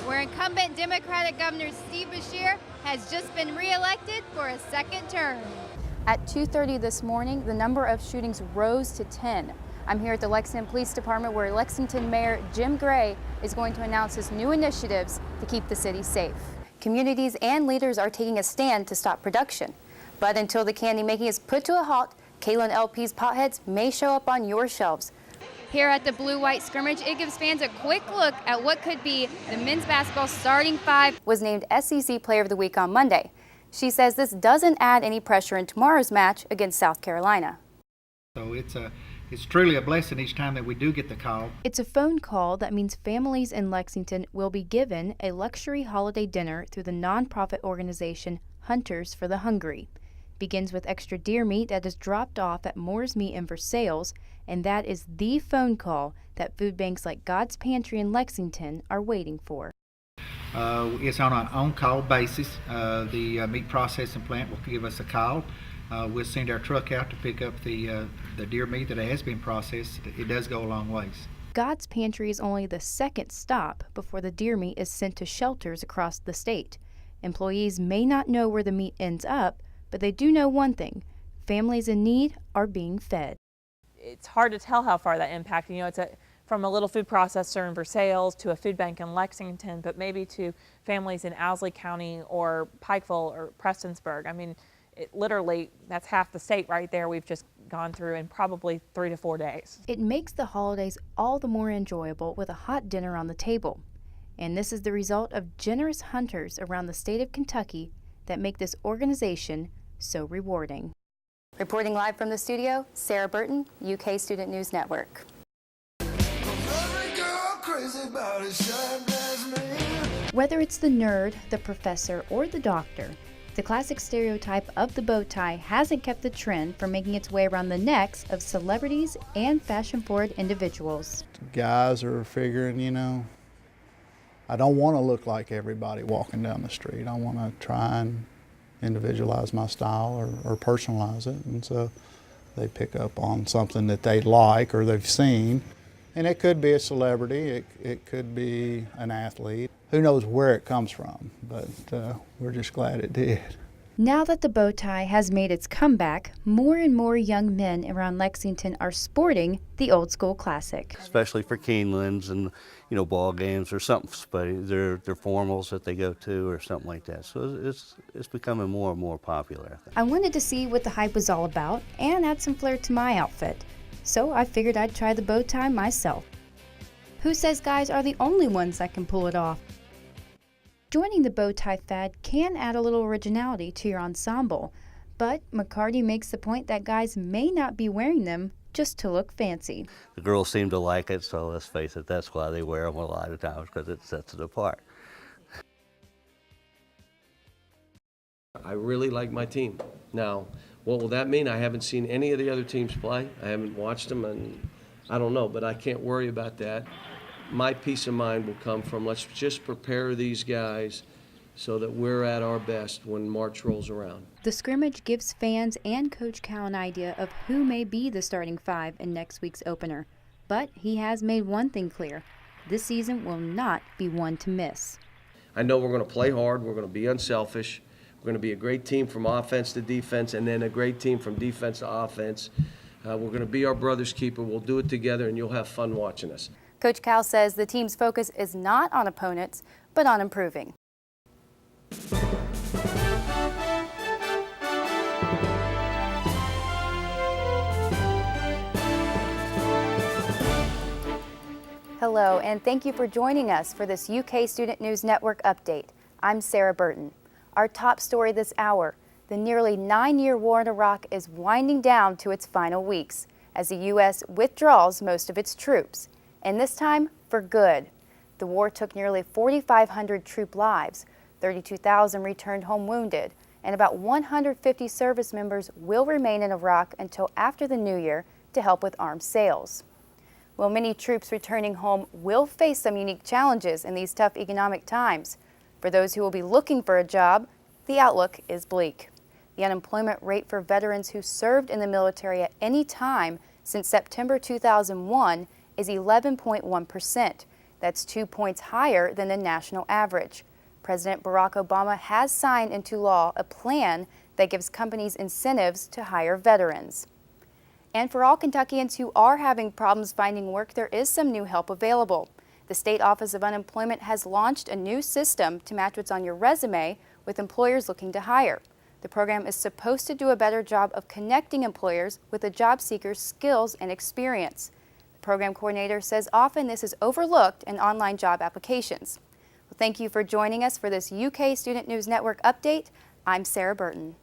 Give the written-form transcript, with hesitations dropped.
where incumbent Democratic Governor Steve Beshear has just been reelected for a second term. At 2:30 this morning, the number of shootings rose to 10. I'm here at the Lexington Police Department where Lexington Mayor Jim Gray is going to announce his new initiatives to keep the city safe. Communities and leaders are taking a stand to stop production. But until the candy making is put to a halt, Kalen LP's potheads may show up on your shelves. Here at the blue-white scrimmage, it gives fans a quick look at what could be the men's basketball starting five. Was named SEC Player of the Week on Monday. She says this doesn't add any pressure in tomorrow's match against South Carolina. So it's truly a blessing each time that we do get the call. It's a phone call that means families in Lexington will be given a luxury holiday dinner through the nonprofit organization Hunters for the Hungry. Begins with extra deer meat that is dropped off at Moore's Meat in Versailles, and that is the phone call that food banks like God's Pantry in Lexington are waiting for. It's on an on-call basis. The meat processing plant will give us a call. We'll send our truck out to pick up the deer meat that has been processed. It does go a long ways. God's Pantry is only the second stop before the deer meat is sent to shelters across the state. Employees may not know where the meat ends up, but they do know one thing: families in need are being fed. It's hard to tell how far that impacted. You know, it's from a little food processor in Versailles to a food bank in Lexington, but maybe to families in Owsley County or Pikeville or Prestonsburg. I mean, literally, that's half the state right there we've just gone through in probably 3 to 4 days. It makes the holidays all the more enjoyable with a hot dinner on the table. And this is the result of generous hunters around the state of Kentucky that make this organization so rewarding. Reporting live from the studio, Sara Burton, UK Student News Network. Whether it's the nerd, the professor, or the doctor, the classic stereotype of the bow tie hasn't kept the trend from making its way around the necks of celebrities and fashion-forward individuals. Guys are figuring, you know, I don't want to look like everybody walking down the street. I want to try and individualize my style or personalize it, and so they pick up on something that they like or they've seen. And it could be a celebrity, it could be an athlete. Who knows where it comes from, but we're just glad it did. Now that the bow tie has made its comeback, more and more young men around Lexington are sporting the old school classic. Especially for Keenelands and, you know, ball games or something, they're formals that they go to or something like that. So it's becoming more and more popular. I wanted to see what the hype was all about and add some flair to my outfit. So I figured I'd try the bow tie myself. Who says guys are the only ones that can pull it off? Joining the bow tie fad can add a little originality to your ensemble, but McCarty makes the point that guys may not be wearing them just to look fancy. The girls seem to like it, so let's face it, that's why they wear them a lot of times, because it sets it apart. I really like my team. Now, what will that mean? I haven't seen any of the other teams play. I haven't watched them, and I don't know, but I can't worry about that. My peace of mind will come from let's just prepare these guys so that we're at our best when March rolls around. The scrimmage gives fans and Coach Cal an idea of who may be the starting five in next week's opener. But he has made one thing clear: this season will not be one to miss. I know we're going to play hard. We're going to be unselfish. We're going to be a great team from offense to defense, and then a great team from defense to offense. We're going to be our brother's keeper. We'll do it together, and you'll have fun watching us. Coach Cal says the team's focus is not on opponents, but on improving. Hello, and thank you for joining us for this UK Student News Network update. I'm Sara Burton. Our top story this hour: the nearly 9-year war in Iraq is winding down to its final weeks as the U.S. withdraws most of its troops. And this time, for good. The war took nearly 4,500 troop lives, 32,000 returned home wounded, and about 150 service members will remain in Iraq until after the new year to help with arms sales. Well, many troops returning home will face some unique challenges in these tough economic times. For those who will be looking for a job, the outlook is bleak. The unemployment rate for veterans who served in the military at any time since September 2001 is 11.1%, That's 2 points higher than the national average. President Barack Obama has signed into law a plan that gives companies incentives to hire veterans. And for all Kentuckians who are having problems finding work, there is some new help available. The State Office of Unemployment has launched a new system to match what's on your resume with employers looking to hire. The program is supposed to do a better job of connecting employers with a job seeker's skills and experience. The program coordinator says often this is overlooked in online job applications. Well, thank you for joining us for this UK Student News Network update. I'm Sara Burton.